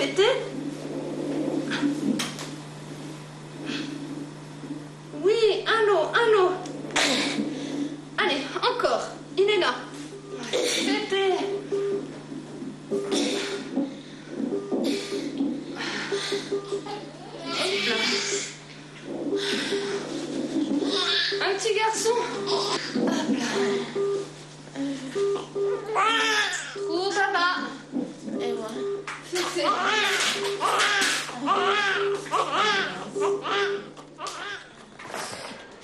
fêter? Oui, allô. Allez, encore. Il est là. Fêtez. Un petit garçon. Hop là. Trop papa. Et moi. Fêtez.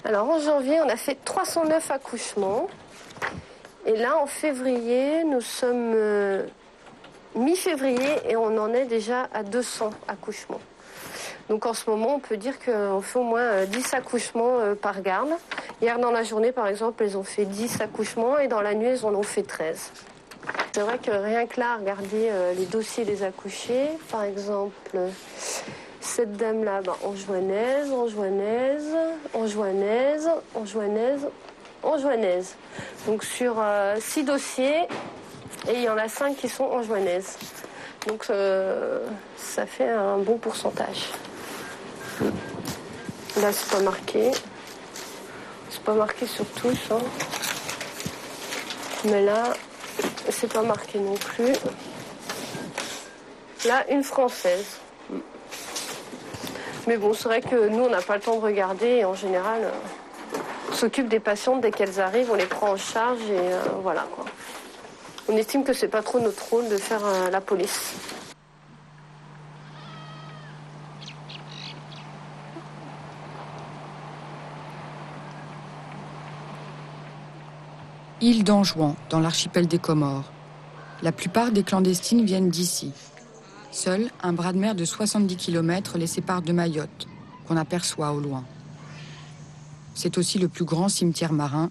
Alors en janvier, on a fait 309 accouchements. Et là, en février, nous sommes mi-février et on en est déjà à 200 accouchements. Donc en ce moment, on peut dire qu'on fait au moins 10 accouchements par garde. Hier, dans la journée, par exemple, ils ont fait 10 accouchements et dans la nuit, ils en ont fait 13. C'est vrai que rien que là, regardez les dossiers des accouchés. Par exemple, cette dame-là, Anjouanaise. Donc sur 6 dossiers, et il y en a 5 qui sont anjouanaises. Donc ça fait un bon pourcentage. Là, c'est pas marqué. C'est pas marqué sur tous. Hein. Mais là, c'est pas marqué non plus. Là, une française. Mais bon, c'est vrai que nous, on n'a pas le temps de regarder. Et en général, on s'occupe des patientes dès qu'elles arrivent, on les prend en charge et voilà quoi. On estime que c'est pas trop notre rôle de faire la police. Île d'Anjouan, dans l'archipel des Comores. La plupart des clandestines viennent d'ici. Seul un bras de mer de 70 km les sépare de Mayotte, qu'on aperçoit au loin. C'est aussi le plus grand cimetière marin.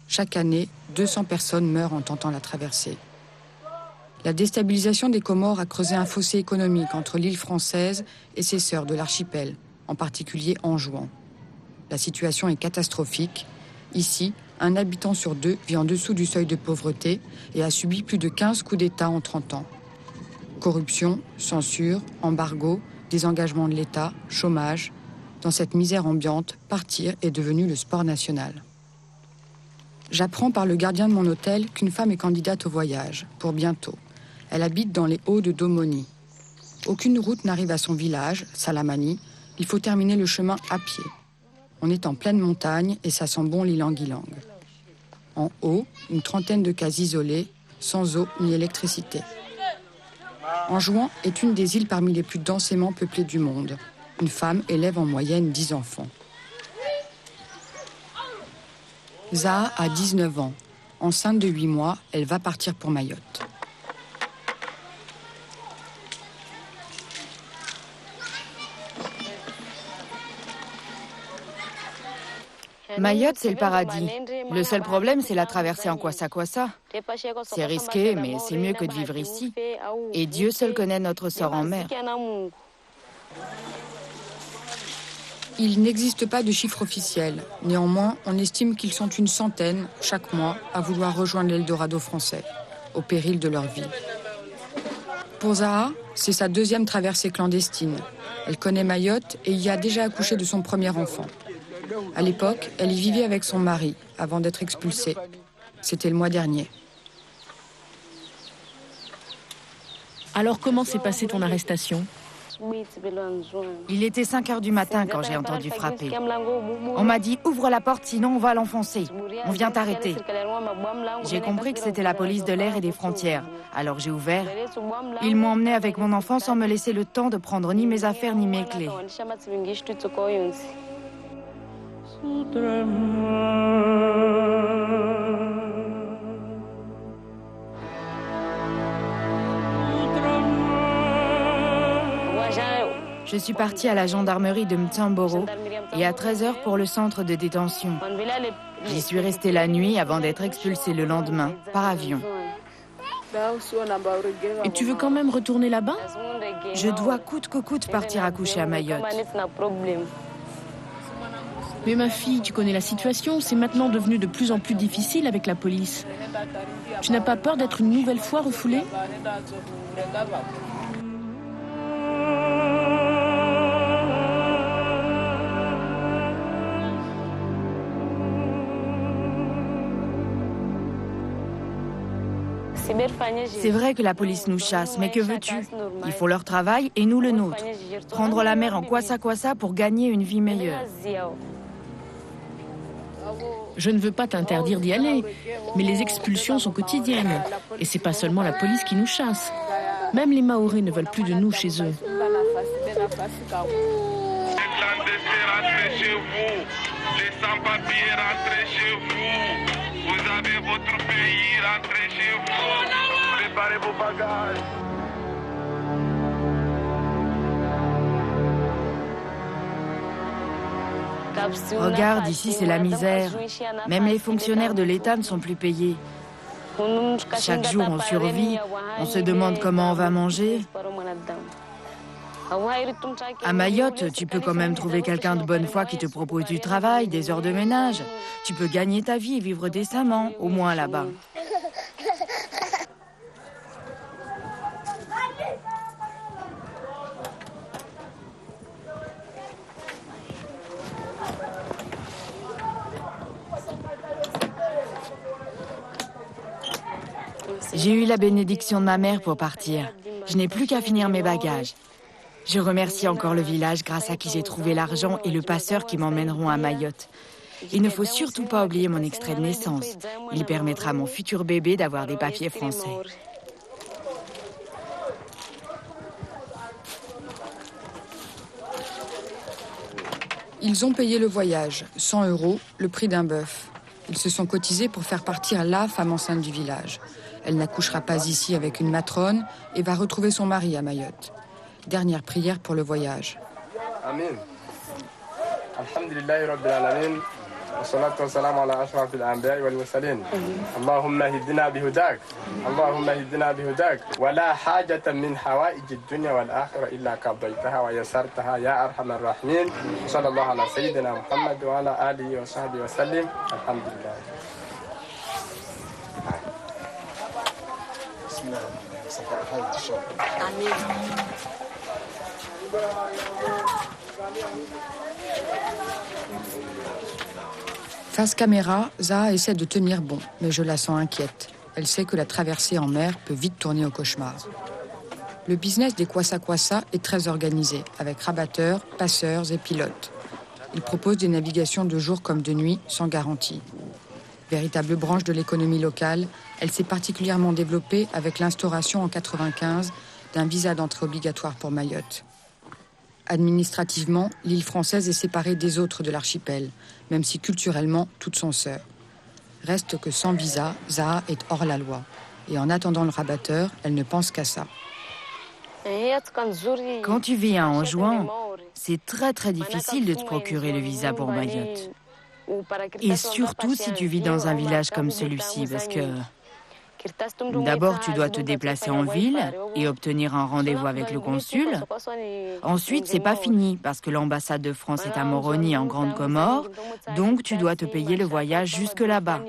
Chaque année, 200 personnes meurent en tentant la traversée. La déstabilisation des Comores a creusé un fossé économique entre l'île française et ses sœurs de l'archipel, en particulier Anjouan. La situation est catastrophique. Ici, un habitant sur 2 vit en dessous du seuil de pauvreté et a subi plus de 15 coups d'État en 30 ans. Corruption, censure, embargo, désengagement de l'État, chômage. Dans cette misère ambiante, partir est devenu le sport national. J'apprends par le gardien de mon hôtel qu'une femme est candidate au voyage, pour bientôt. Elle habite dans les Hauts de Domoni. Aucune route n'arrive à son village, Salamani. Il faut terminer le chemin à pied. On est en pleine montagne et ça sent bon l'ilang-ilang. En haut, une trentaine de cases isolées, sans eau ni électricité. Anjouan est une des îles parmi les plus densément peuplées du monde. Une femme élève en moyenne 10 enfants. Zaha a 19 ans. Enceinte de 8 mois, elle va partir pour Mayotte. Mayotte, c'est le paradis. Le seul problème, c'est la traversée en kwassa-kwassa. C'est risqué, mais c'est mieux que de vivre ici. Et Dieu seul connaît notre sort en mer. Il n'existe pas de chiffre officiel. Néanmoins, on estime qu'ils sont une centaine, chaque mois, à vouloir rejoindre l'Eldorado français, au péril de leur vie. Pour Zaha, c'est sa deuxième traversée clandestine. Elle connaît Mayotte et y a déjà accouché de son premier enfant. À l'époque, elle y vivait avec son mari, avant d'être expulsée. C'était le mois dernier. Alors comment s'est passée ton arrestation ? Il était 5h du matin quand j'ai entendu frapper. On m'a dit « Ouvre la porte, sinon on va l'enfoncer. On vient t'arrêter. » J'ai compris que c'était la police de l'air et des frontières. Alors j'ai ouvert. Ils m'ont emmené avec mon enfant sans me laisser le temps de prendre ni mes affaires ni mes clés. Je suis partie à la gendarmerie de Mtsamboro et à 13h pour le centre de détention. J'y suis restée la nuit avant d'être expulsée le lendemain par avion. Et tu veux quand même retourner là-bas ? Je dois coûte que coûte partir accoucher à Mayotte. Mais ma fille, tu connais la situation, c'est maintenant devenu de plus en plus difficile avec la police. Tu n'as pas peur d'être une nouvelle fois refoulée ? C'est vrai que la police nous chasse, mais que veux-tu? Ils font leur travail et nous le nôtre. Prendre la mer en kwassa-kwassa pour gagner une vie meilleure. Je ne veux pas t'interdire d'y aller, mais les expulsions sont quotidiennes. Et c'est pas seulement la police qui nous chasse. Même les Maoris ne veulent plus de nous chez eux. Les clandestins, rentrez chez vous. Les sans-papiers, rentrez chez vous. Vous avez votre pays, rentrez chez vous. Préparez vos bagages. Regarde, ici c'est la misère. Même les fonctionnaires de l'État ne sont plus payés. Chaque jour on survit, on se demande comment on va manger. À Mayotte, tu peux quand même trouver quelqu'un de bonne foi qui te propose du travail, des heures de ménage. Tu peux gagner ta vie et vivre décemment, au moins là-bas. J'ai eu la bénédiction de ma mère pour partir. Je n'ai plus qu'à finir mes bagages. Je remercie encore le village grâce à qui j'ai trouvé l'argent et le passeur qui m'emmèneront à Mayotte. Il ne faut surtout pas oublier mon extrait de naissance. Il permettra à mon futur bébé d'avoir des papiers français. Ils ont payé le voyage, 100 €, le prix d'un bœuf. Ils se sont cotisés pour faire partir la femme enceinte du village. Elle n'accouchera pas ici avec une matrone et va retrouver son mari à Mayotte. Dernière prière pour le voyage. Amin. Alhamdulillahi Rabbil Alamin. Wassalatu wassalamu ala ashrafil anbiya'i wal mursalin. Allahumma hidina bihudak. Allahumma hidina bihudak. Wa la hajatan min hawaiji ad-dunya wal akhirah illa qadaytaha wa yassartaha ya arhamar rahimin. Sallallahu ala sayyidina Muhammad wa ala alihi wa sahbihi wa sallim. Alhamdulillah. Face caméra, Zaha essaie de tenir bon, mais je la sens inquiète. Elle sait que la traversée en mer peut vite tourner au cauchemar. Le business des kwassa-kwassa est très organisé, avec rabatteurs, passeurs et pilotes. Ils proposent des navigations de jour comme de nuit, sans garantie. Véritable branche de l'économie locale, elle s'est particulièrement développée avec l'instauration en 1995 d'un visa d'entrée obligatoire pour Mayotte. Administrativement, l'île française est séparée des autres de l'archipel, même si culturellement, toutes sont sœurs. Reste que sans visa, Zaha est hors la loi. Et en attendant le rabatteur, elle ne pense qu'à ça. Quand tu vis à Anjouan, c'est très très difficile de te procurer le visa pour Mayotte. Et surtout si tu vis dans un village comme celui-ci, parce que d'abord tu dois te déplacer en ville et obtenir un rendez-vous avec le consul. Ensuite, c'est pas fini, parce que l'ambassade de France est à Moroni en Grande Comore, donc tu dois te payer le voyage jusque là-bas.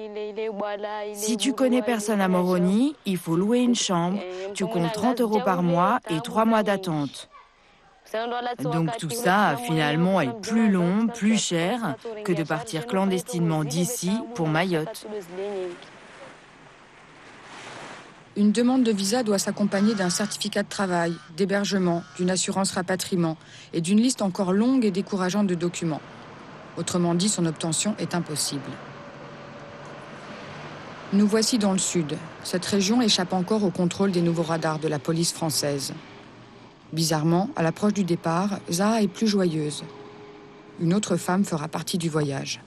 Si tu connais personne à Moroni, il faut louer une chambre, tu comptes 30 € par mois et 3 mois d'attente. Donc tout ça, finalement, est plus long, plus cher que de partir clandestinement d'ici pour Mayotte. Une demande de visa doit s'accompagner d'un certificat de travail, d'hébergement, d'une assurance rapatriement et d'une liste encore longue et décourageante de documents. Autrement dit, son obtention est impossible. Nous voici dans le sud. Cette région échappe encore au contrôle des nouveaux radars de la police française. Bizarrement, à l'approche du départ, Zaha est plus joyeuse. Une autre femme fera partie du voyage.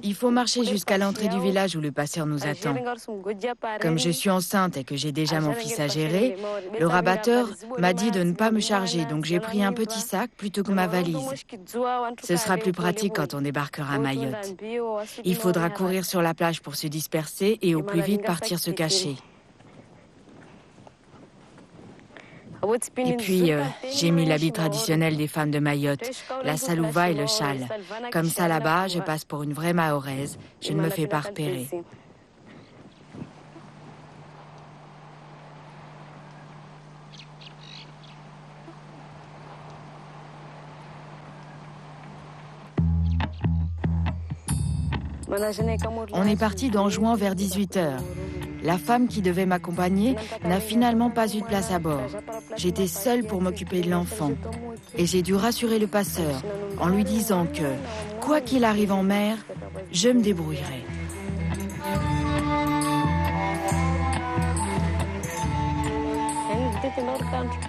Il faut marcher jusqu'à l'entrée du village où le passeur nous attend. Comme je suis enceinte et que j'ai déjà mon fils à gérer, le rabatteur m'a dit de ne pas me charger, donc j'ai pris un petit sac plutôt que ma valise. Ce sera plus pratique quand on débarquera à Mayotte. Il faudra courir sur la plage pour se disperser et au plus vite partir se cacher. Et puis, j'ai mis l'habit traditionnel des femmes de Mayotte, la salouva et le châle. Comme ça, là-bas, je passe pour une vraie Mahoraise. Je ne me fais pas repérer. On est parti d'Anjouan vers 18h. La femme qui devait m'accompagner n'a finalement pas eu de place à bord. J'étais seule pour m'occuper de l'enfant. Et j'ai dû rassurer le passeur en lui disant que, quoi qu'il arrive en mer, je me débrouillerai.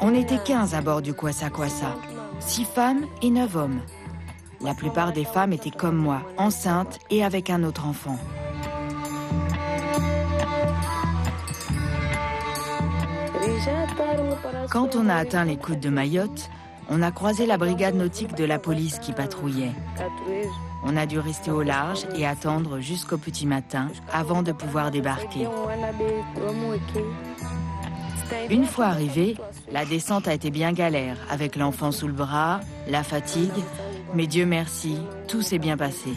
On était 15 à bord du Kwassa Kwassa, 6 femmes et 9 hommes. La plupart des femmes étaient comme moi, enceintes et avec un autre enfant. Quand on a atteint les côtes de Mayotte, on a croisé la brigade nautique de la police qui patrouillait. On a dû rester au large et attendre jusqu'au petit matin avant de pouvoir débarquer. Une fois arrivé, la descente a été bien galère, avec l'enfant sous le bras, la fatigue, mais Dieu merci, tout s'est bien passé.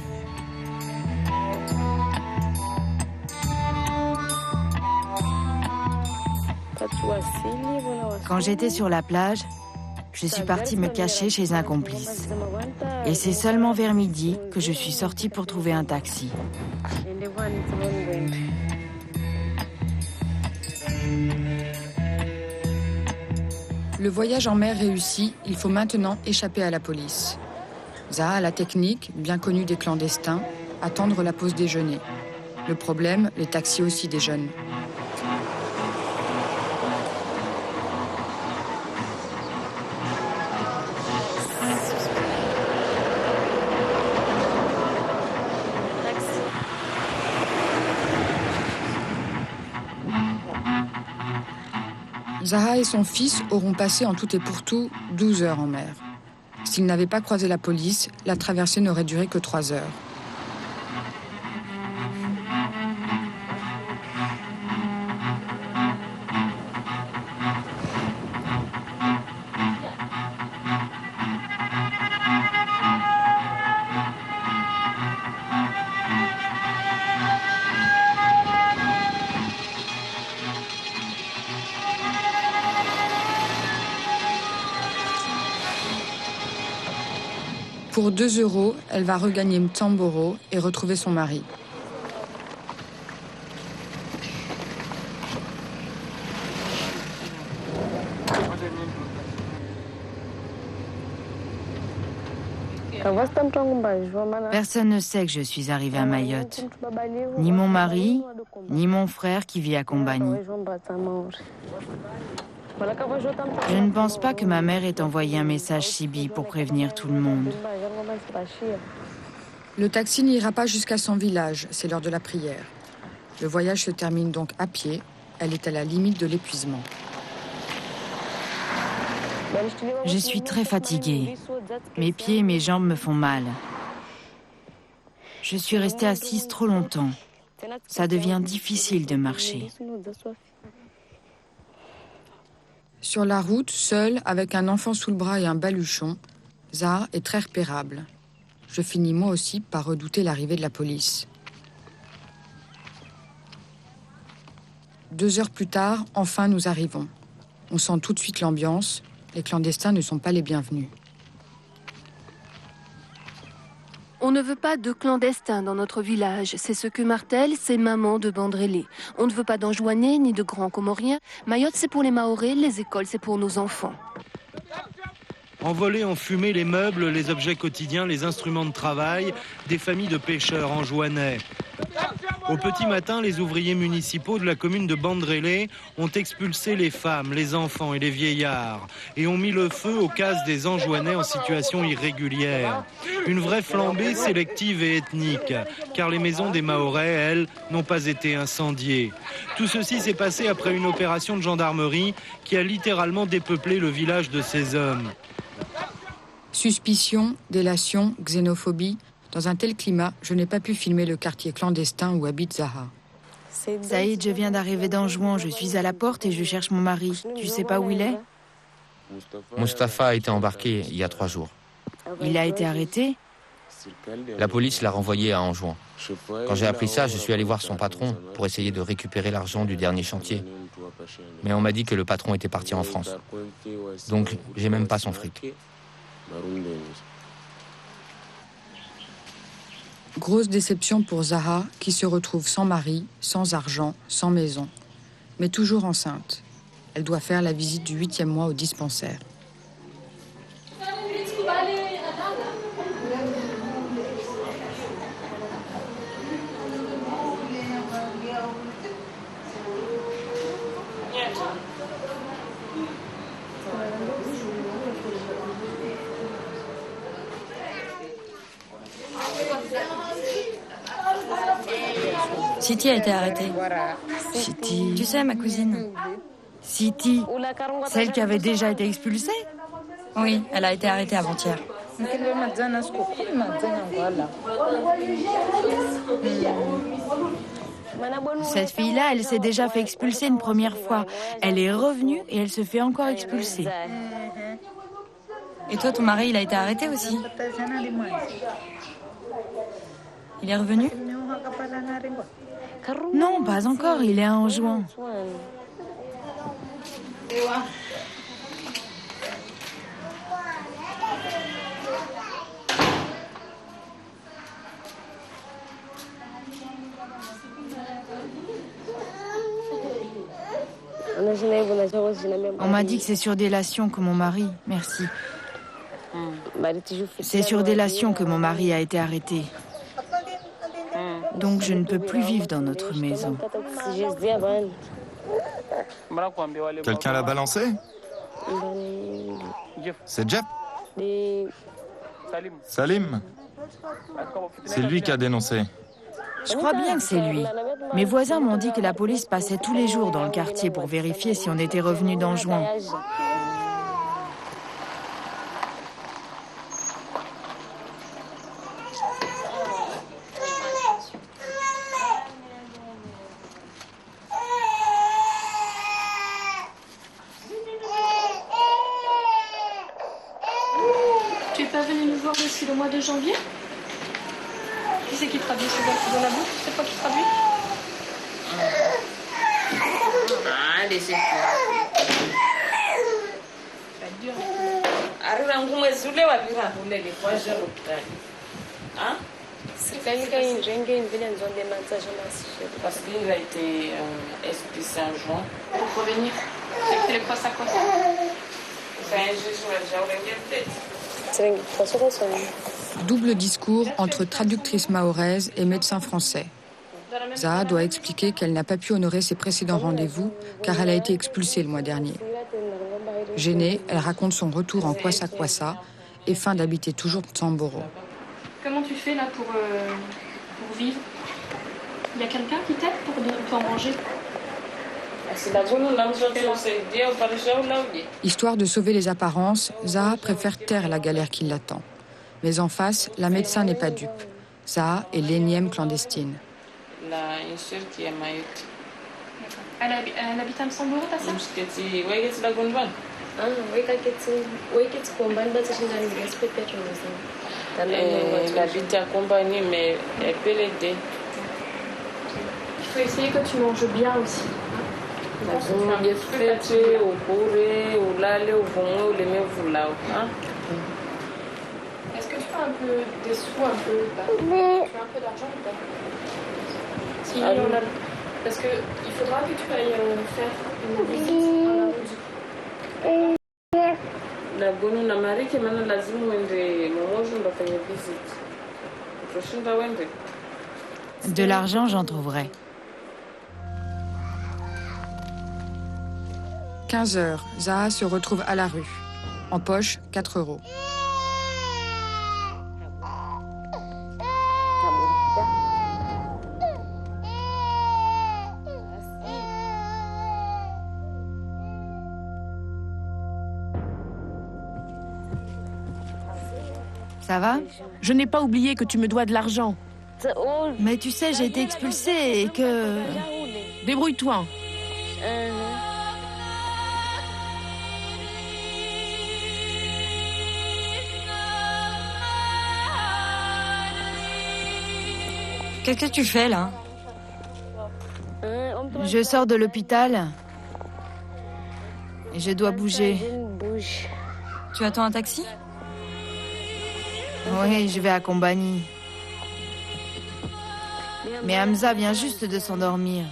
Quand j'étais sur la plage, je suis partie me cacher chez un complice. Et c'est seulement vers midi que je suis sortie pour trouver un taxi. Le voyage en mer réussi, il faut maintenant échapper à la police. Zaha a la technique, bien connue des clandestins, attendre la pause déjeuner. Le problème, les taxis aussi déjeunent. Zaha et son fils auront passé en tout et pour tout 12 heures en mer. S'ils n'avaient pas croisé la police, la traversée n'aurait duré que 3 heures. Pour 2 €, elle va regagner Mtamboro et retrouver son mari. Personne ne sait que je suis arrivée à Mayotte. Ni mon mari, ni mon frère qui vit à Combani. Je ne pense pas que ma mère ait envoyé un message Sibi pour prévenir tout le monde. Le taxi n'ira pas jusqu'à son village, c'est l'heure de la prière. Le voyage se termine donc à pied. Elle est à la limite de l'épuisement. Je suis très fatiguée. Mes pieds et mes jambes me font mal. Je suis restée assise trop longtemps. Ça devient difficile de marcher. Sur la route, seule, avec un enfant sous le bras et un baluchon, Zaha est très repérable. Je finis moi aussi par redouter l'arrivée de la police. 2 heures plus tard, enfin nous arrivons. On sent tout de suite l'ambiance. Les clandestins ne sont pas les bienvenus. On ne veut pas de clandestins dans notre village. C'est ce que martèlent ces mamans de Bandrélé. On ne veut pas d'Anjouanais ni de grands Comoriens. Mayotte, c'est pour les Mahorais, les écoles, c'est pour nos enfants. Envolés en fumée les meubles, les objets quotidiens, les instruments de travail des familles de pêcheurs anjouanais. Au petit matin, les ouvriers municipaux de la commune de Bandrélé ont expulsé les femmes, les enfants et les vieillards et ont mis le feu aux cases des Anjouanais en situation irrégulière. Une vraie flambée sélective et ethnique, car les maisons des Mahorais, elles, n'ont pas été incendiées. Tout ceci s'est passé après une opération de gendarmerie qui a littéralement dépeuplé le village de ces hommes. Suspicion, délation, xénophobie. Dans un tel climat, je n'ai pas pu filmer le quartier clandestin où habite Zaha. Saïd, je viens d'arriver d'Anjouan. Je suis à la porte et je cherche mon mari. Tu sais pas où il est? Mustapha a été embarqué il y a 3 jours. Il a été arrêté? La police l'a renvoyé à Anjouan. Quand j'ai appris ça, je suis allé voir son patron pour essayer de récupérer l'argent du dernier chantier. Mais on m'a dit que le patron était parti en France. Donc, j'ai même pas son fric. Grosse déception pour Zaha, qui se retrouve sans mari, sans argent, sans maison, mais toujours enceinte. Elle doit faire la visite du 8e mois au dispensaire. Siti a été arrêtée. Siti. Tu sais, ma cousine. Siti, celle qui avait déjà été expulsée? Oui, elle a été arrêtée avant-hier. Cette fille-là, elle s'est déjà fait expulser une première fois. Elle est revenue et elle se fait encore expulser. Et toi, ton mari, il a été arrêté aussi? Il est revenu? Non, pas encore, il est en juin. On m'a dit que c'est sur délation que mon mari... Merci. C'est sur délation que mon mari a été arrêté. Donc je ne peux plus vivre dans notre maison. Quelqu'un l'a balancé? C'est Jeff? Salim? C'est lui qui a dénoncé. Je crois bien que c'est lui. Mes voisins m'ont dit que la police passait tous les jours dans le quartier pour vérifier si on était revenu dans juin. Tu es pas venu nous voir depuis le mois de janvier? Qui c'est qui traduit? C'est de la bouche? C'est toi qui traduis? Allez, c'est parce qu'il a été expulsé en juin. Pour revenir. C'est que les quoi ça quoi? Double discours entre traductrice mahoraise et médecin français. Zaha doit expliquer qu'elle n'a pas pu honorer ses précédents rendez-vous car elle a été expulsée le mois dernier. Gênée, elle raconte son retour en Kwassa et fin d'habiter toujours Samboro. Comment tu fais là pour vivre? Il y a quelqu'un qui t'aide pour manger? Histoire de sauver les apparences, Zaha préfère taire la galère qui l'attend. Mais en face, la médecin n'est pas dupe. Zaha est l'énième clandestine. Une sœur qui est à Mayotte. Elle habite à Msamboro, ta sœur? Elle habite à Compagnie, mais elle peut l'aider. Il faut essayer que tu manges bien aussi. Est-ce que tu as un peu des sous, un peu tu as un peu d'argent ou pas? Si on a... Parce qu'il faudra que tu ailles faire une visite De l'argent, j'en trouverai. 15h, Zaha se retrouve à la rue. En poche, 4 €. Ça va? Je n'ai pas oublié que tu me dois de l'argent. Mais tu sais, j'ai été expulsée et que... Débrouille-toi. Qu'est-ce que tu fais là? Je sors de l'hôpital et je dois bouger. Tu attends un taxi? Oui, je vais à Combani. Mais Hamza vient juste de s'endormir.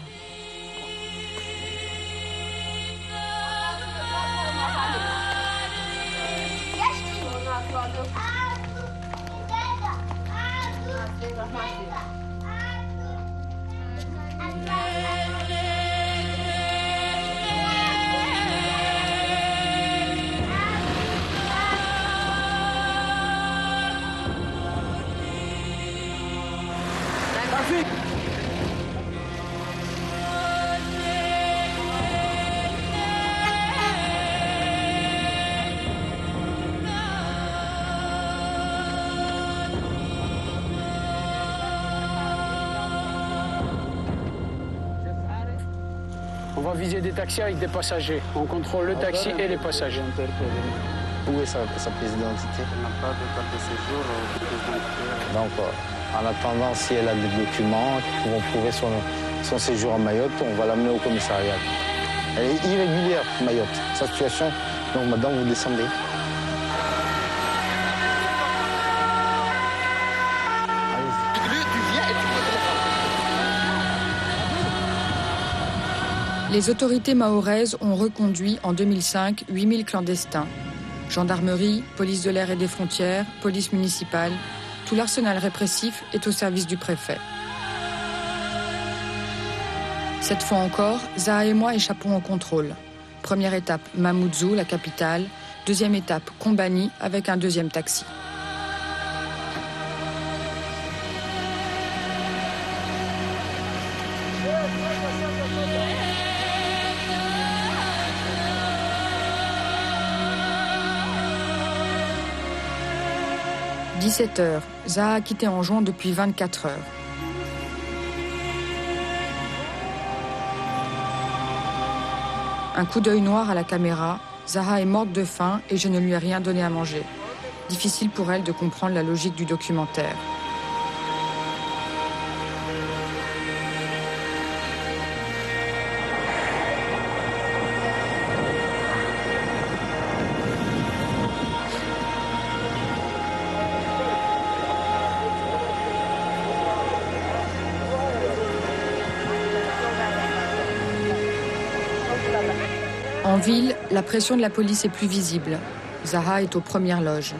On va viser des taxis avec des passagers. On contrôle le taxi et les passagers. Où est sa pièce d'identité? Elle n'a pas de carte de séjour ou de pièce d'identité. Donc, en attendant, si elle a des documents qui vont prouver son séjour à Mayotte, on va l'amener au commissariat. Elle est irrégulière, Mayotte, sa situation. Donc, madame, vous descendez. Les autorités mahoraises ont reconduit en 2005 8000 clandestins. Gendarmerie, police de l'air et des frontières, police municipale, tout l'arsenal répressif est au service du préfet. Cette fois encore, Zaha et moi échappons au contrôle. Première étape, Mamoudzou, la capitale. Deuxième étape, Kombani, avec un deuxième taxi. « 17h, Zaha a quitté Anjouan depuis 24 heures. Un coup d'œil noir à la caméra, Zaha est morte de faim et je ne lui ai rien donné à manger. Difficile pour elle de comprendre la logique du documentaire. En ville, la pression de la police est plus visible. Zaha est aux premières loges.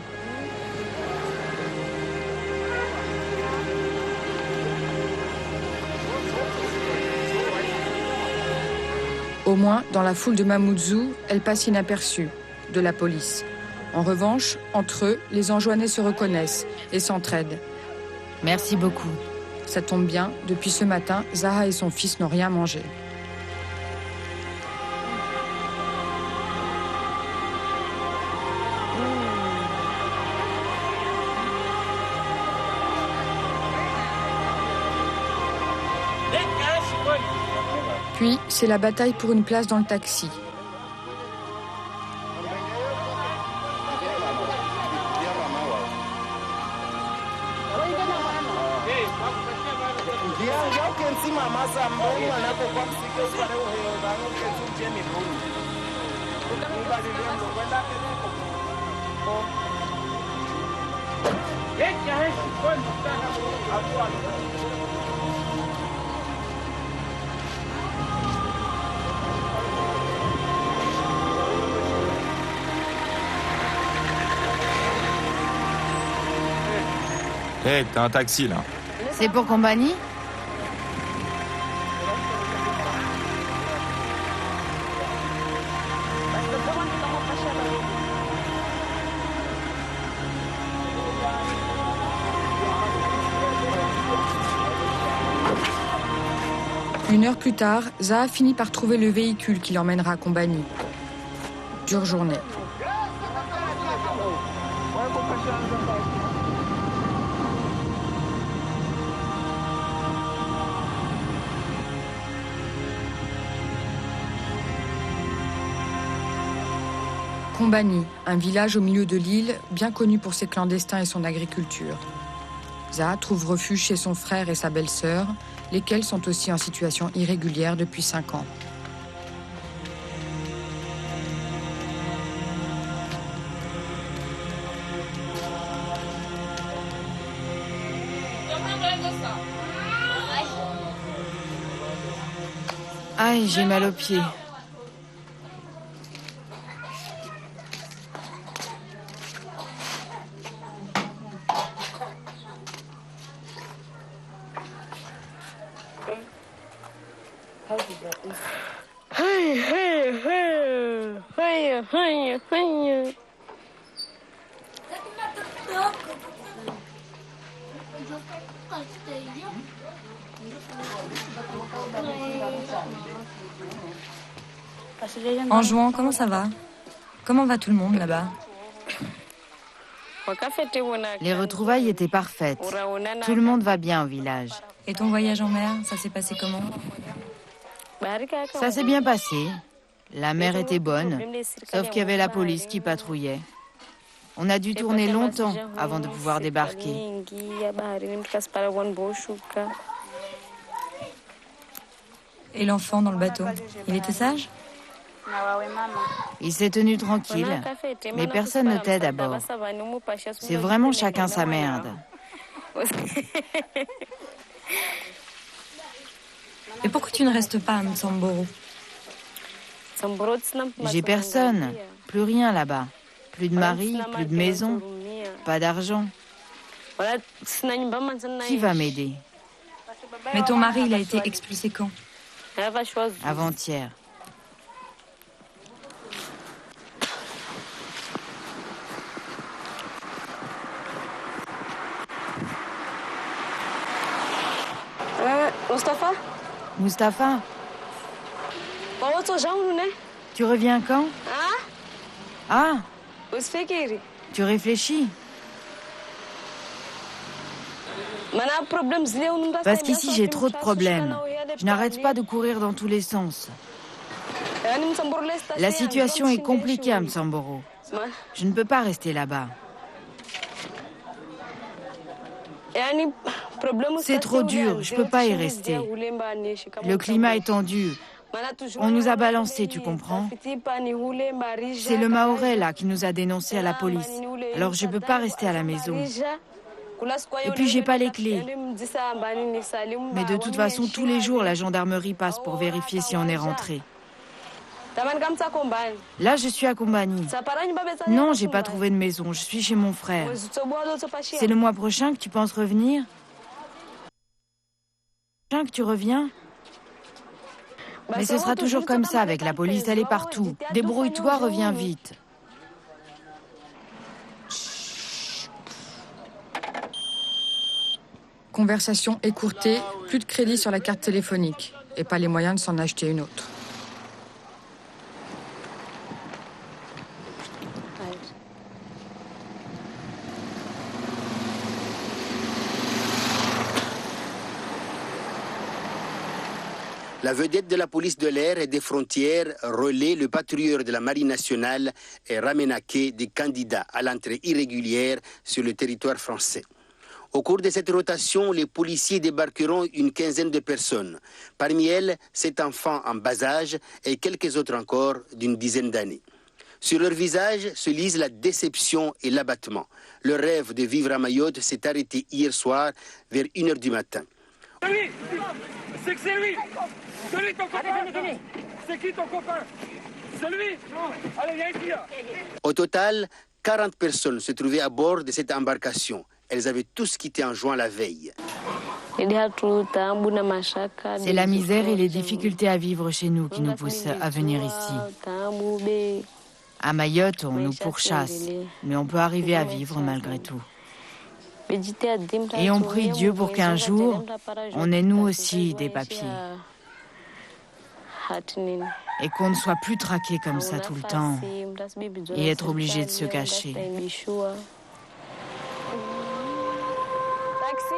Au moins, dans la foule de Mamoudzou, elle passe inaperçue de la police. En revanche, entre eux, les Anjouanais se reconnaissent et s'entraident. Merci beaucoup. Ça tombe bien, depuis ce matin, Zaha et son fils n'ont rien mangé. Puis, c'est la bataille pour une place dans le taxi. Hé, t'as un taxi là. C'est pour Kombani ? Une heure plus tard, Zaha finit par trouver le véhicule qui l'emmènera à Kombani. Dure journée. Kombani, un village au milieu de l'île, bien connu pour ses clandestins et son agriculture. Zaha trouve refuge chez son frère et sa belle-sœur, lesquels sont aussi en situation irrégulière depuis 5 ans. Aïe, j'ai mal aux pieds. En jouant, comment ça va? Comment va tout le monde là-bas? Les retrouvailles étaient parfaites. Tout le monde va bien au village. Et ton voyage en mer, ça s'est passé comment? Ça s'est bien passé. La mer était bonne, sauf qu'il y avait la police qui patrouillait. On a dû tourner longtemps avant de pouvoir débarquer. Et l'enfant dans le bateau, il était sage? Il s'est tenu tranquille, mais personne ne t'aide à bord. C'est vraiment chacun sa merde. Et pourquoi tu ne restes pas à Msamboro? J'ai personne, plus rien là-bas. Plus de mari, plus de maison, pas d'argent. Qui va m'aider? Mais ton mari, il a été expulsé quand? Avant-hier. Mustapha? Tu reviens quand? Ah! Tu réfléchis? Parce qu'ici, j'ai trop de problèmes. Je n'arrête pas de courir dans tous les sens. La situation est compliquée à Msamboro. Je ne peux pas rester là-bas. C'est trop dur, je ne peux pas y rester. Le climat est tendu. On nous a balancés, tu comprends? C'est le Maoré là qui nous a dénoncés à la police. Alors je ne peux pas rester à la maison. Et puis j'ai pas les clés. Mais de toute façon, tous les jours, la gendarmerie passe pour vérifier si on est rentré. Là, je suis à Kombani. Non, j'ai pas trouvé de maison. Je suis chez mon frère. C'est le mois prochain que tu penses revenir? Que tu reviens? Mais ce sera toujours comme ça avec la police, elle est partout. Débrouille-toi, reviens vite. Conversation écourtée, plus de crédit sur la carte téléphonique et pas les moyens de s'en acheter une autre. La vedette de la police de l'air et des frontières relaie le patrouilleur de la Marine nationale et Ramenake des candidats à l'entrée irrégulière sur le territoire français. Au cours de cette rotation, les policiers débarqueront une quinzaine de personnes. Parmi elles, 7 enfants en bas âge et quelques autres encore d'une dizaine d'années. Sur leur visage se lisent la déception et l'abattement. Le rêve de vivre à Mayotte s'est arrêté hier soir vers 1h du matin. C'est que c'est lui! C'est lui ton copain! C'est qui ton copain? C'est lui! Allez, viens ici là! Au total, 40 personnes se trouvaient à bord de cette embarcation. Elles avaient tous quitté en juin la veille. C'est la misère et les difficultés à vivre chez nous qui nous poussent à venir ici. À Mayotte, on nous pourchasse, mais on peut arriver à vivre malgré tout. Et on prie Dieu pour qu'un jour, on ait nous aussi des papiers. Et qu'on ne soit plus traqué comme ça tout le temps et être obligé de se cacher.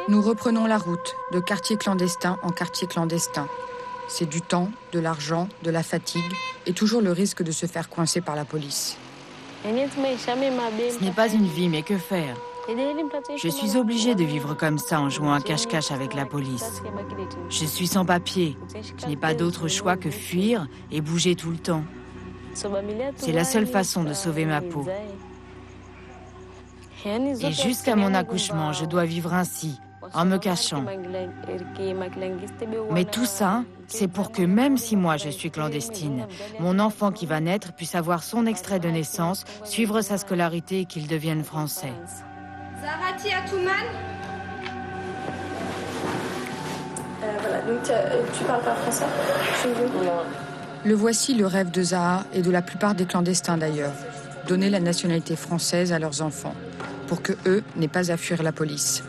Nous reprenons la route, de quartier clandestin en quartier clandestin. C'est du temps, de l'argent, de la fatigue et toujours le risque de se faire coincer par la police. Ce n'est pas une vie, mais que faire? Je suis obligée de vivre comme ça en jouant à cache-cache avec la police. Je suis sans papier. Je n'ai pas d'autre choix que fuir et bouger tout le temps. C'est la seule façon de sauver ma peau. Et jusqu'à mon accouchement, je dois vivre ainsi, en me cachant. Mais tout ça, c'est pour que même si moi je suis clandestine, mon enfant qui va naître puisse avoir son extrait de naissance, suivre sa scolarité et qu'il devienne français. Zarati Atouman. Voilà, donc tu parles pas français chez vous? Le voici le rêve de Zaha et de la plupart des clandestins d'ailleurs. Donner la nationalité française à leurs enfants, pour que eux n'aient pas à fuir la police.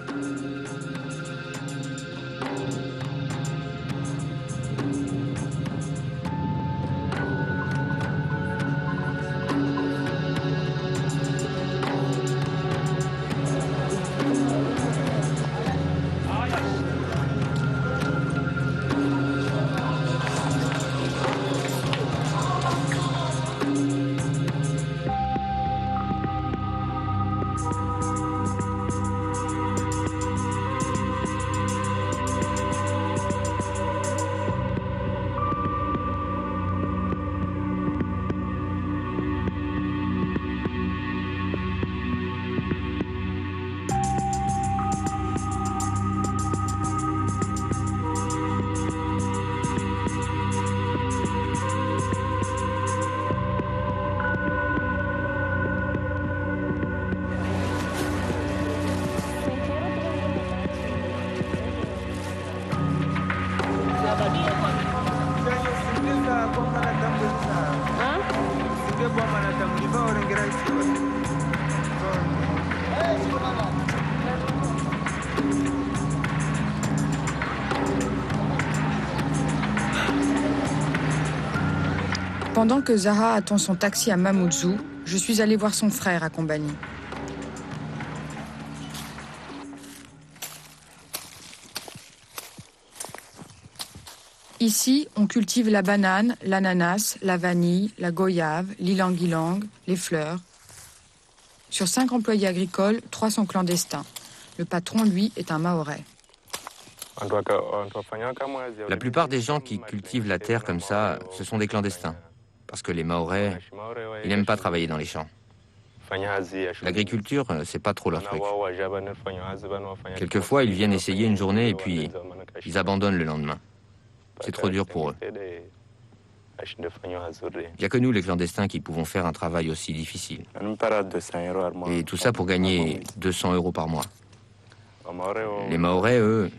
Pendant que Zaha attend son taxi à Mamoudzou, je suis allée voir son frère à Kombani. Ici, on cultive la banane, l'ananas, la vanille, la goyave, l'ilang-ilang, les fleurs. Sur 5 employés agricoles, 3 sont clandestins. Le patron, lui, est un Mahorais. La plupart des gens qui cultivent la terre comme ça, ce sont des clandestins. Parce que les Mahorais, ils n'aiment pas travailler dans les champs. L'agriculture, c'est pas trop leur truc. Quelquefois, ils viennent essayer une journée et puis ils abandonnent le lendemain. C'est trop dur pour eux. Il n'y a que nous, les clandestins, qui pouvons faire un travail aussi difficile. Et tout ça pour gagner 200 € par mois. Les Mahorais, eux,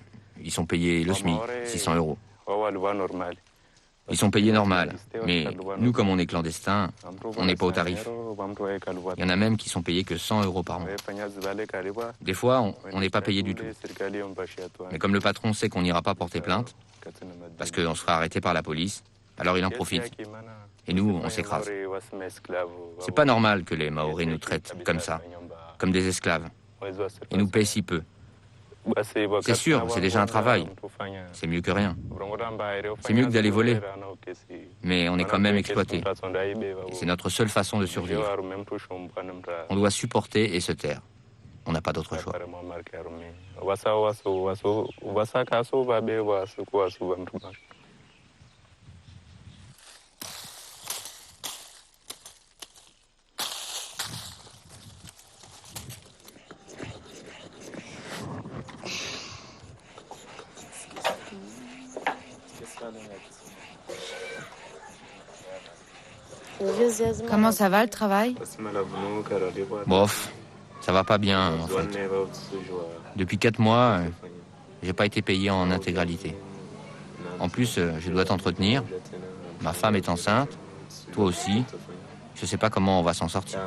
ils sont payés le SMIC, 600 €. Ils sont payés normal, mais nous, comme on est clandestins, on n'est pas au tarif. Il y en a même qui sont payés que 100 € par mois. Des fois, on n'est pas payé du tout. Mais comme le patron sait qu'on n'ira pas porter plainte, parce qu'on sera arrêté par la police, alors il en profite. Et nous, on s'écrase. C'est pas normal que les Mahorais nous traitent comme ça, comme des esclaves, et nous paient si peu. C'est sûr, c'est déjà un travail. C'est mieux que rien. C'est mieux que d'aller voler. Mais on est quand même exploité. Et c'est notre seule façon de survivre. On doit supporter et se taire. On n'a pas d'autre choix. Comment ça va le travail? Bof, ça va pas bien en fait. Depuis 4 mois, j'ai pas été payé en intégralité. En plus, je dois t'entretenir. Ma femme est enceinte, toi aussi. Je sais pas comment on va s'en sortir.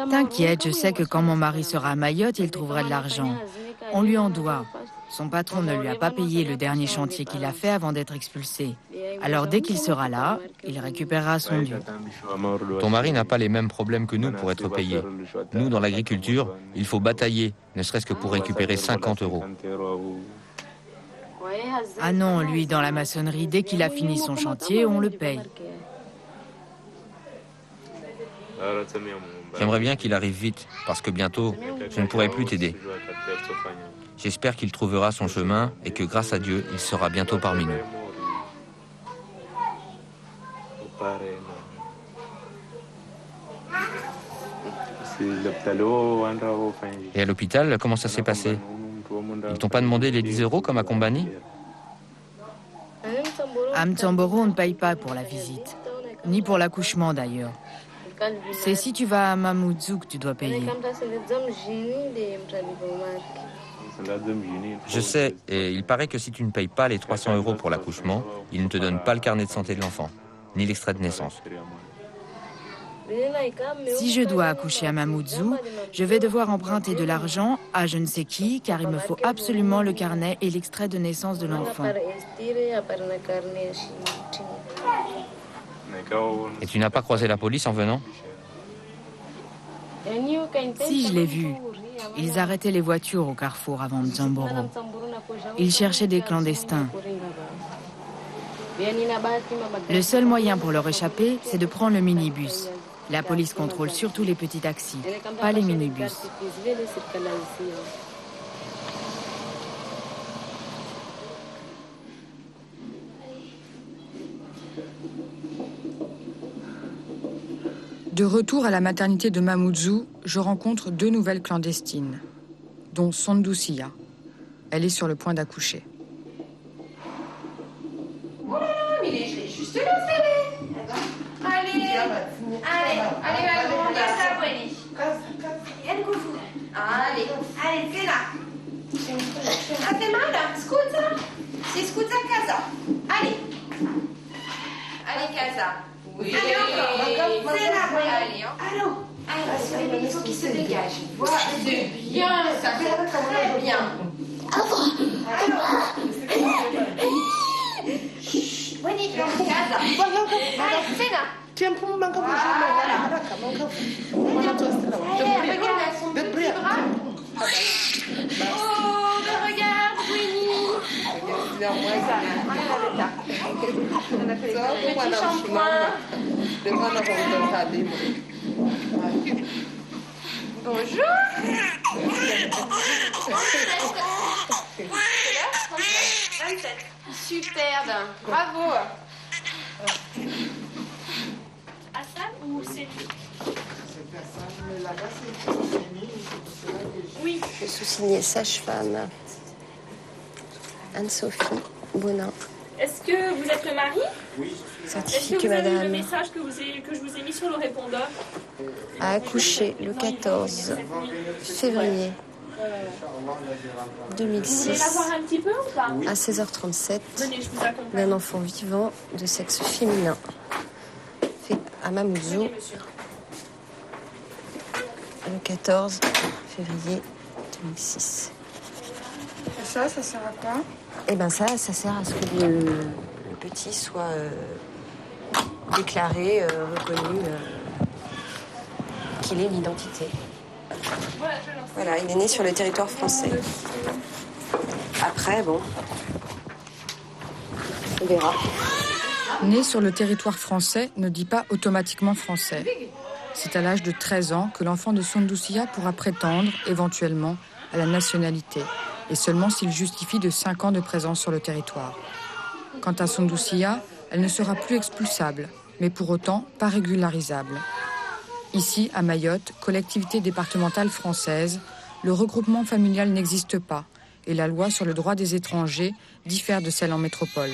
T'inquiète, je sais que quand mon mari sera à Mayotte, il trouvera de l'argent. On lui en doit. Son patron ne lui a pas payé le dernier chantier qu'il a fait avant d'être expulsé. Alors dès qu'il sera là, il récupérera son dû. Ton mari n'a pas les mêmes problèmes que nous pour être payé. Nous, dans l'agriculture, il faut batailler, ne serait-ce que pour récupérer 50 €. Ah non, lui, dans la maçonnerie, dès qu'il a fini son chantier, on le paye. J'aimerais bien qu'il arrive vite, parce que bientôt, je ne pourrai plus t'aider. J'espère qu'il trouvera son chemin et que grâce à Dieu, il sera bientôt parmi nous. Et à l'hôpital, comment ça s'est passé? Ils t'ont pas demandé les 10 € comme à Kombani? À Mtsamboro, on ne paye pas pour la visite. Ni pour l'accouchement d'ailleurs. C'est si tu vas à Mamoudzou que tu dois payer. Je sais, et il paraît que si tu ne payes pas les 300 € pour l'accouchement, ils ne te donnent pas le carnet de santé de l'enfant, ni l'extrait de naissance. Si je dois accoucher à Mamoudzou, je vais devoir emprunter de l'argent à je ne sais qui, car il me faut absolument le carnet et l'extrait de naissance de l'enfant. Et tu n'as pas croisé la police en venant? Si, je l'ai vu. Ils arrêtaient les voitures au carrefour avant Mtsamboro. Ils cherchaient des clandestins. Le seul moyen pour leur échapper, c'est de prendre le minibus. La police contrôle surtout les petits taxis, pas les minibus. De retour à la maternité de Mamoudzou, je rencontre 2 nouvelles clandestines, dont Sondou Sia. Elle est sur le point d'accoucher. Il est juste là, Allez, c'est là. Ah, c'est mal, scusa. Si scusa casa. Allez, casa. Oui. Allez, encore. C'est là, allez. Allez, il faut qu'il se dégage. Voilà, c'est bien, ça fait très bien. Bonne casa. Allez, c'est là. Regarde, elles sont petits bras. Oh, mais regarde, Winnie. Petit shampoing. Bonjour. Quelle heure? 27. Superbe. Bravo. Hassan ou c'est lui? Oui. Je suis signée sage-femme. Anne-Sophie Bonin. Est-ce que vous êtes le mari? Oui. Est-ce que vous avez eu le message que je vous ai mis sur le répondeur? A accouché le 14 février 2006 Vous voulez la voir un petit peu ou pas? à 16h37 Venez, je vous accompagne. d'un enfant vivant de sexe féminin fait à Mamoudzou le 14 février 2006. Ça sert à quoi? Eh bien ça sert à ce que le petit soit déclaré, reconnu, qu'il ait l'identité. Voilà, il est né sur le territoire français. Après, bon, on verra. Né sur le territoire français ne dit pas automatiquement français. C'est à l'âge de 13 ans que l'enfant de Sondou Sia pourra prétendre, éventuellement, à la nationalité, et seulement s'il justifie de 5 ans de présence sur le territoire. Quant à Sondou Sia, elle ne sera plus expulsable, mais pour autant pas régularisable. Ici, à Mayotte, collectivité départementale française, le regroupement familial n'existe pas et la loi sur le droit des étrangers diffère de celle en métropole.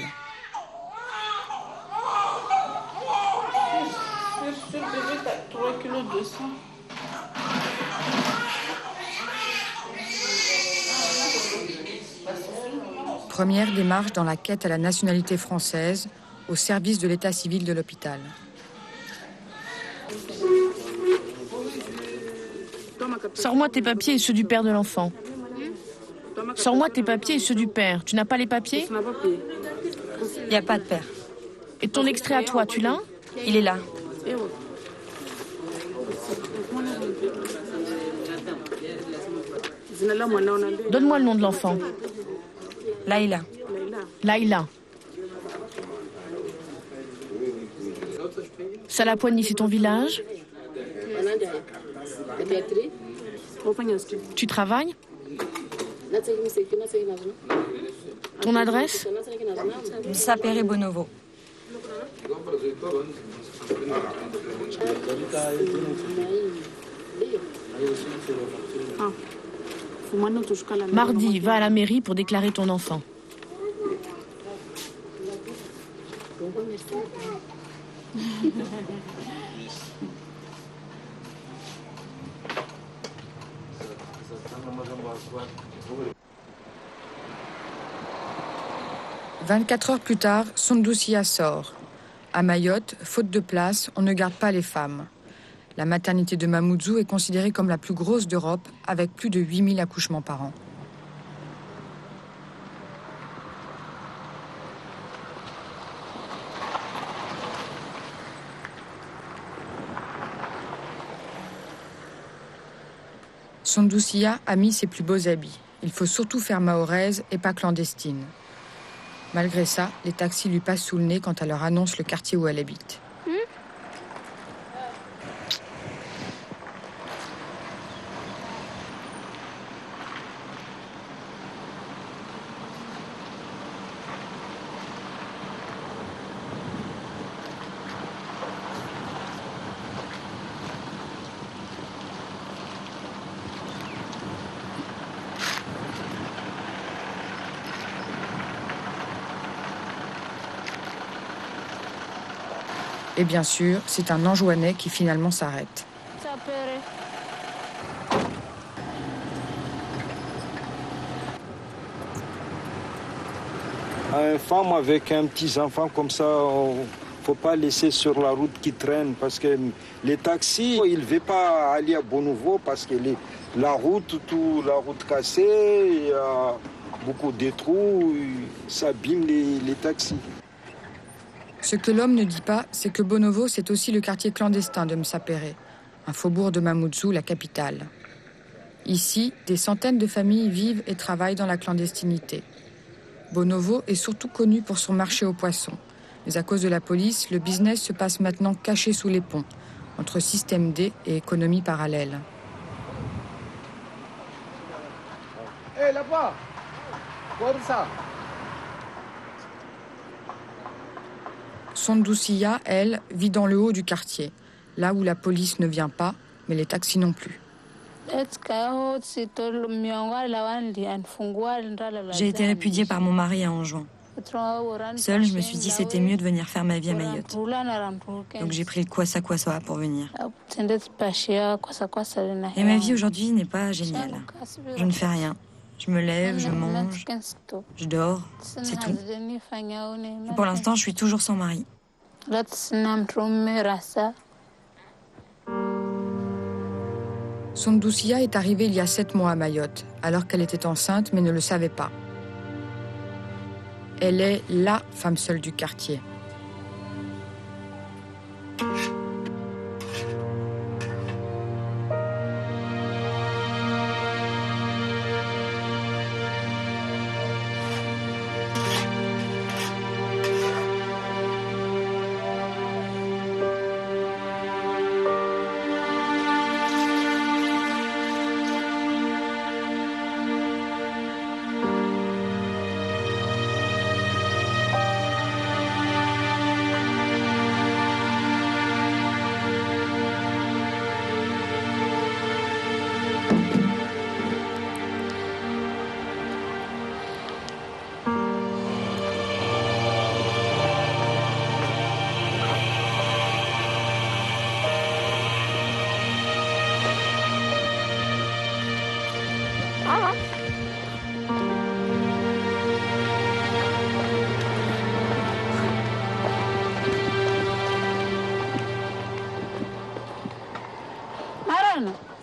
Première démarche dans la quête à la nationalité française au service de l'état civil de l'hôpital. Sors-moi tes papiers et ceux du père de l'enfant. Sors-moi tes papiers et ceux du père. Tu n'as pas les papiers? Il n'y a pas de père. Et ton extrait à toi, tu l'as? Il est là. Donne-moi le nom de l'enfant. Laïla. Laïla. Salapoigny, c'est ton village? Tu travailles? Ton adresse? Sapere Bonovo. Mardi, va à la mairie pour déclarer ton enfant. « 24 heures plus tard, Sundusia sort. À Mayotte, faute de place, on ne garde pas les femmes. La maternité de Mamoudzou est considérée comme la plus grosse d'Europe, avec plus de 8000 accouchements par an. Sundusia a mis ses plus beaux habits. Il faut surtout faire mahoraise et pas clandestine. Malgré ça, les taxis lui passent sous le nez quand elle leur annonce le quartier où elle habite. Et bien sûr, c'est un Anjouanais qui finalement s'arrête. Une femme avec un petit enfant comme ça, il ne faut pas laisser sur la route qui traîne parce que les taxis, ils ne veulent pas aller à Bon-Nouveau parce que la route cassée, il y a beaucoup de trous, ça abîme les taxis. Ce que l'homme ne dit pas, c'est que Bonovo, c'est aussi le quartier clandestin de Msapere, un faubourg de Mamoudzou, la capitale. Ici, des centaines de familles vivent et travaillent dans la clandestinité. Bonovo est surtout connu pour son marché aux poissons. Mais à cause de la police, le business se passe maintenant caché sous les ponts, entre système D et économie parallèle. Hé, là-bas, comme ça. Sundusia, elle, vit dans le haut du quartier, là où la police ne vient pas, mais les taxis non plus. J'ai été répudiée par mon mari à Anjouan. Seule, je me suis dit que c'était mieux de venir faire ma vie à Mayotte. Donc j'ai pris le kwassa pour venir. Et ma vie aujourd'hui n'est pas géniale. Je ne fais rien. Je me lève, je mange, je dors, c'est tout. Et pour l'instant, je suis toujours sans mari. Sundusia est arrivée il y a 7 mois à Mayotte, alors qu'elle était enceinte mais ne le savait pas. Elle est LA femme seule du quartier.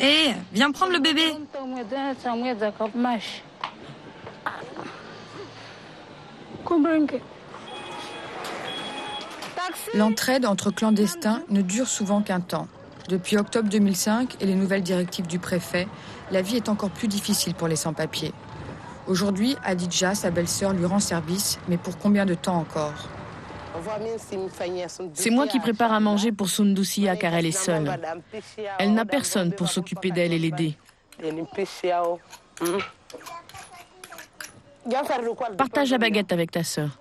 Hé, viens prendre le bébé. L'entraide entre clandestins ne dure souvent qu'un temps. Depuis octobre 2005 et les nouvelles directives du préfet, la vie est encore plus difficile pour les sans-papiers. Aujourd'hui, Adidja, sa belle-sœur, lui rend service, mais pour combien de temps encore ? C'est moi qui prépare à manger pour Sundusia car elle est seule. Elle n'a personne pour s'occuper d'elle et l'aider. Partage la baguette avec ta sœur.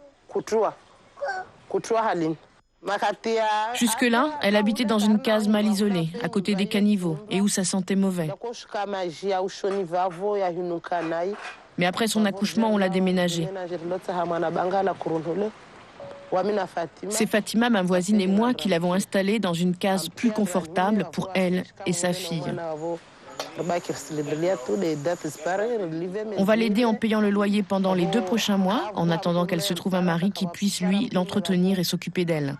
Jusque-là, elle habitait dans une case mal isolée, à côté des caniveaux, et où ça sentait mauvais. Mais après son accouchement, on l'a déménagée. C'est Fatima, ma voisine, et moi qui l'avons installée dans une case plus confortable pour elle et sa fille. On va l'aider en payant le loyer pendant les 2 prochains mois, en attendant qu'elle se trouve un mari qui puisse, lui, l'entretenir et s'occuper d'elle.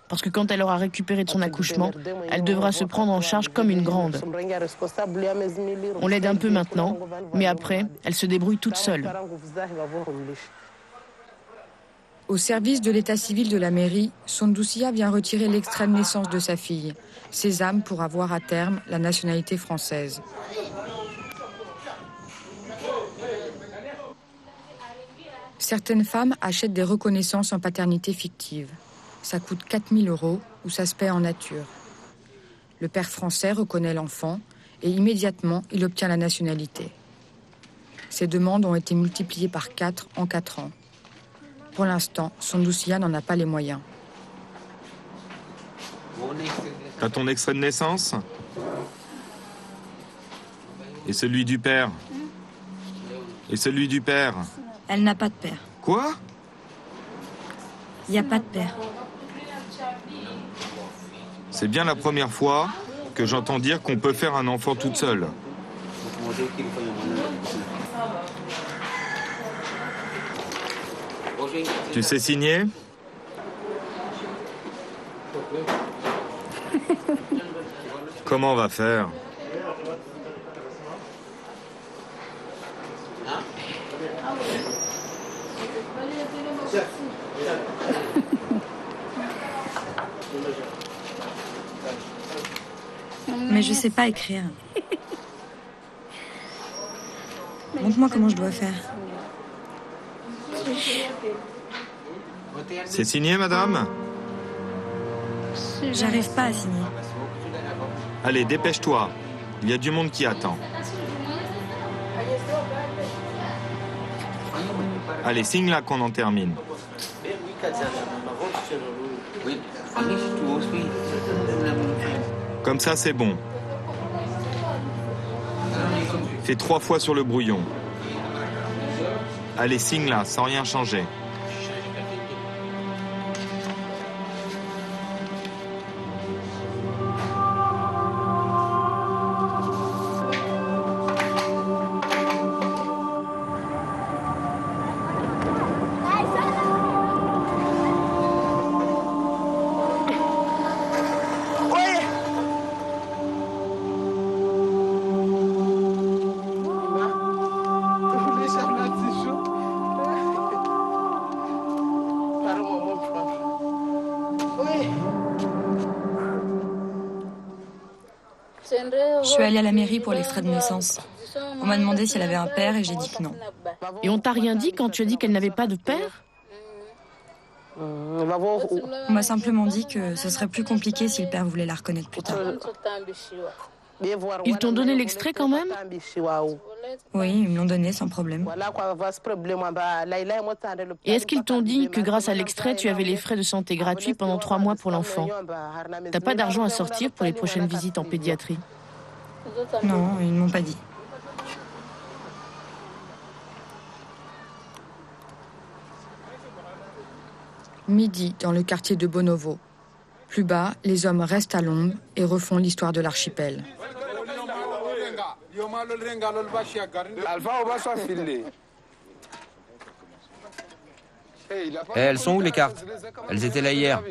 Parce que quand elle aura récupéré de son accouchement, elle devra se prendre en charge comme une grande. On l'aide un peu maintenant, mais après, elle se débrouille toute seule. Au service de l'état civil de la mairie, Sondousia vient retirer l'extrait de naissance de sa fille, sésame pour avoir à terme la nationalité française. Certaines femmes achètent des reconnaissances en paternité fictive. Ça coûte 4 000 € ou ça se paie en nature. Le père français reconnaît l'enfant et immédiatement il obtient la nationalité. Ces demandes ont été multipliées par 4 en 4 ans. Pour l'instant, Sondousia n'en a pas les moyens. T'as ton extrait de naissance? Et celui du père? Et celui du père? Elle n'a pas de père. Quoi? Il n'y a pas de père. C'est bien la première fois que j'entends dire qu'on peut faire un enfant toute seule. Tu sais signer? Comment on va faire? Mais je sais pas écrire. Montre-moi comment je dois faire. C'est signé, madame? J'arrive pas à signer. Allez, dépêche-toi. Il y a du monde qui attend. Allez, signe là qu'on en termine. Comme ça, c'est bon. Fais 3 fois sur le brouillon. Allez, signe là, sans rien changer. Je suis allée à la mairie pour l'extrait de naissance. On m'a demandé si elle avait un père et j'ai dit que non. Et on t'a rien dit quand tu as dit qu'elle n'avait pas de père? On m'a simplement dit que ce serait plus compliqué si le père voulait la reconnaître plus tard. Ils t'ont donné l'extrait quand même? Oui, ils me l'ont donné sans problème. Et est-ce qu'ils t'ont dit que grâce à l'extrait, tu avais les frais de santé gratuits pendant 3 mois pour l'enfant? T'as pas d'argent à sortir pour les prochaines visites en pédiatrie? Non, ils ne m'ont pas dit. Midi, dans le quartier de Bonovo. Plus bas, les hommes restent à l'ombre et refont l'histoire de l'archipel. Elles sont où les cartes? Elles étaient là hier.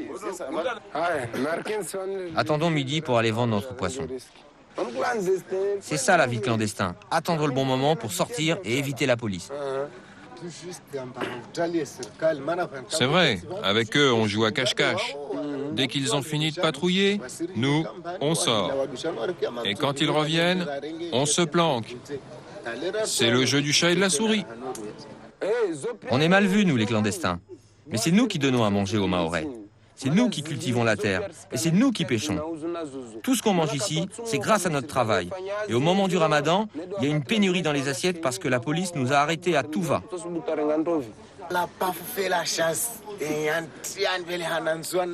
Attendons midi pour aller vendre notre poisson. C'est ça la vie clandestine. Attendre le bon moment pour sortir et éviter la police. C'est vrai, avec eux, on joue à cache-cache. Dès qu'ils ont fini de patrouiller, nous, on sort. Et quand ils reviennent, on se planque. C'est le jeu du chat et de la souris. On est mal vus, nous, les clandestins. Mais c'est nous qui donnons à manger aux Mahorais. C'est nous qui cultivons la terre. Et c'est nous qui pêchons. Tout ce qu'on mange ici, c'est grâce à notre travail. Et au moment du ramadan, il y a une pénurie dans les assiettes parce que la police nous a arrêtés à tout va.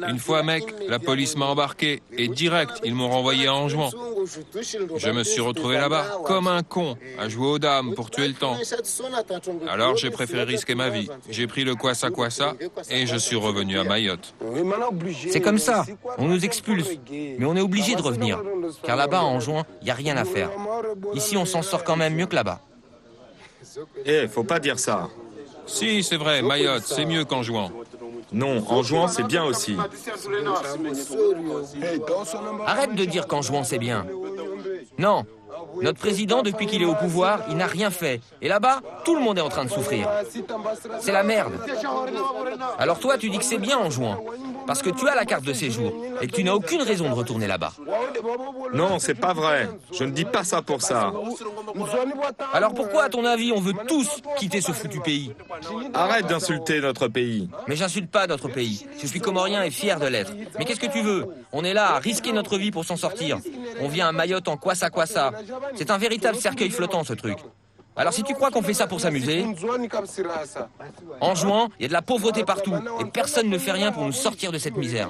Une fois, mec, la police m'a embarqué et direct, ils m'ont renvoyé à Anjouan. Je me suis retrouvé là-bas, comme un con, à jouer aux dames pour tuer le temps. Alors j'ai préféré risquer ma vie. J'ai pris le Kwassa et je suis revenu à Mayotte. C'est comme ça, on nous expulse, mais on est obligé de revenir. Car là-bas, à Anjouan, il n'y a rien à faire. Ici, on s'en sort quand même mieux que là-bas. Faut pas dire ça. Si, c'est vrai, Mayotte, c'est mieux qu'Anjouan. Non, Anjouan, c'est bien aussi. Arrête de dire qu'Anjouan, c'est bien. Non, notre président, depuis qu'il est au pouvoir, il n'a rien fait. Et là-bas, tout le monde est en train de souffrir. C'est la merde. Alors toi, tu dis que c'est bien Anjouan, parce que tu as la carte de séjour et que tu n'as aucune raison de retourner là-bas. Non, c'est pas vrai. Je ne dis pas ça pour ça. Alors pourquoi, à ton avis, on veut tous quitter ce foutu pays? Arrête d'insulter notre pays. Mais j'insulte pas notre pays. Je suis comorien et fier de l'être. Mais qu'est-ce que tu veux? On est là à risquer notre vie pour s'en sortir. On vient à Mayotte en Kwassa. C'est un véritable cercueil flottant, ce truc. Alors si tu crois qu'on fait ça pour s'amuser, en jouant, il y a de la pauvreté partout et personne ne fait rien pour nous sortir de cette misère.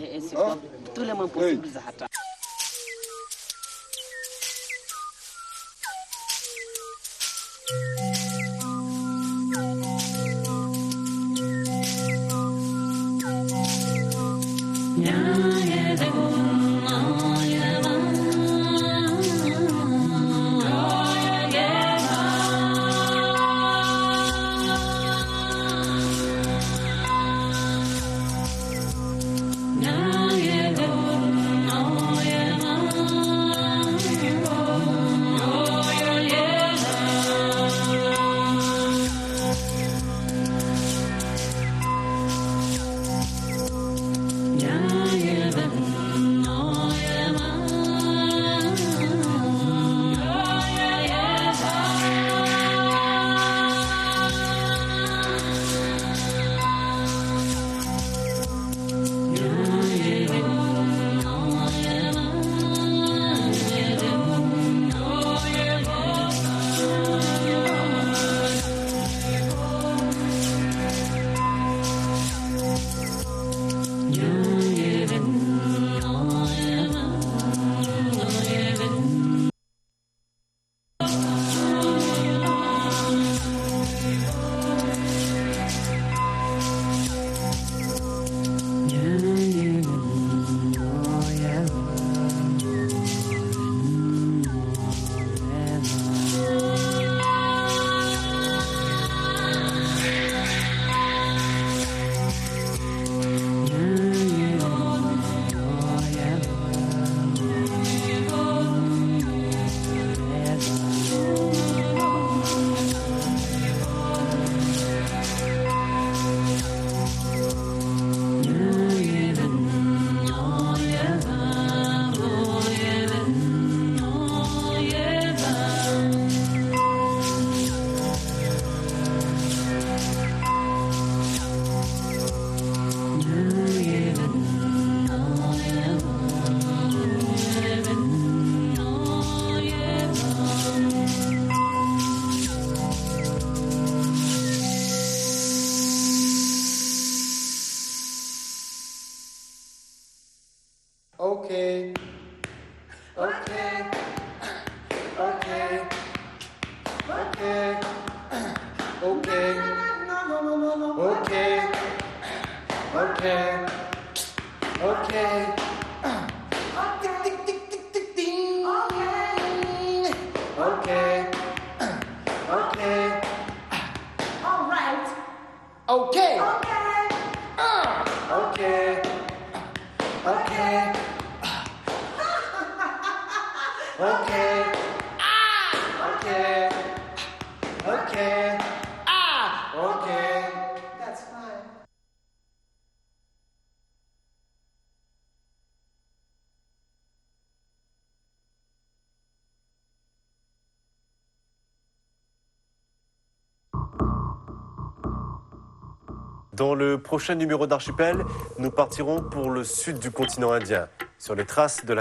Dans le prochain numéro d'Archipel, nous partirons pour le sud du continent indien, sur les traces de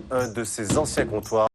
un de ses anciens comptoirs.